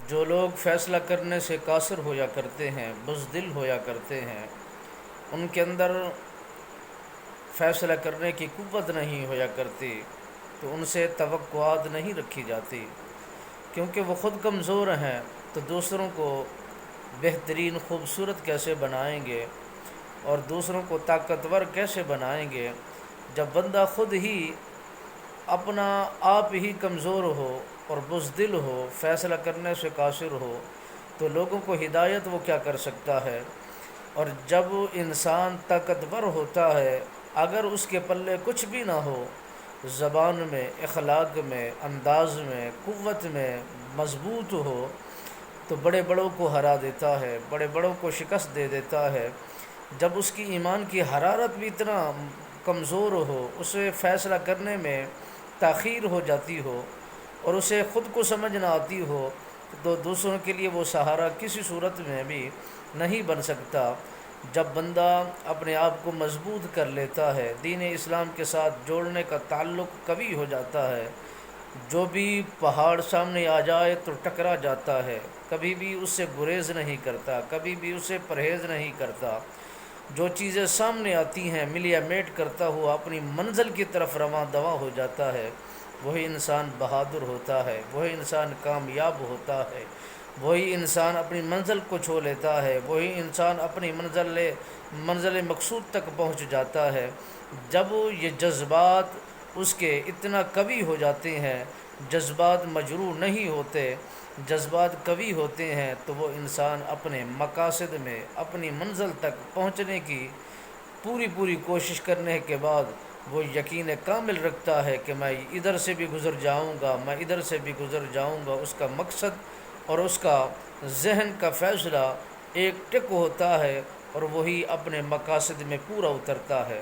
جو لوگ فیصلہ کرنے سے قاصر ہویا کرتے ہیں، بزدل ہویا کرتے ہیں، ان کے اندر فیصلہ کرنے کی قوت نہیں ہویا کرتی، تو ان سے توقعات نہیں رکھی جاتی، کیونکہ وہ خود کمزور ہیں، تو دوسروں کو بہترین خوبصورت کیسے بنائیں گے اور دوسروں کو طاقتور کیسے بنائیں گے جب بندہ خود ہی اپنا آپ ہی کمزور ہو اور بزدل ہو، فیصلہ کرنے سے قاصر ہو، تو لوگوں کو ہدایت وہ کیا کر سکتا ہے؟ اور جب انسان طاقتور ہوتا ہے، اگر اس کے پلے کچھ بھی نہ ہو، زبان میں، اخلاق میں، انداز میں، قوت میں مضبوط ہو، تو بڑے بڑوں کو ہرا دیتا ہے، بڑے بڑوں کو شکست دے دیتا ہے۔ جب اس کی ایمان کی حرارت بھی اتنا کمزور ہو، اسے فیصلہ کرنے میں تاخیر ہو جاتی ہو اور اسے خود کو سمجھ نہ آتی ہو، تو دوسروں کے لیے وہ سہارا کسی صورت میں بھی نہیں بن سکتا۔ جب بندہ اپنے آپ کو مضبوط کر لیتا ہے، دین اسلام کے ساتھ جوڑنے کا تعلق قوی ہو جاتا ہے، جو بھی پہاڑ سامنے آ جائے تو ٹکرا جاتا ہے، کبھی بھی اس سے گریز نہیں کرتا، کبھی بھی اسے پرہیز نہیں کرتا، جو چیزیں سامنے آتی ہیں ملیا میٹ کرتا ہوا اپنی منزل کی طرف رواں دواں ہو جاتا ہے، وہی انسان بہادر ہوتا ہے، وہی انسان کامیاب ہوتا ہے، وہی انسان اپنی منزل کو چھو لیتا ہے، وہی انسان اپنی منزل مقصود تک پہنچ جاتا ہے۔ جب یہ جذبات اس کے اتنا قوی ہو جاتے ہیں، جذبات مجروح نہیں ہوتے، جذبات قوی ہوتے ہیں، تو وہ انسان اپنے مقاصد میں، اپنی منزل تک پہنچنے کی پوری کوشش کرنے کے بعد وہ یقین کامل رکھتا ہے کہ میں ادھر سے بھی گزر جاؤں گا، میں ادھر سے بھی گزر جاؤں گا۔ اس کا مقصد اور اس کا ذہن کا فیصلہ ایک ٹک ہوتا ہے اور وہی اپنے مقاصد میں پورا اترتا ہے۔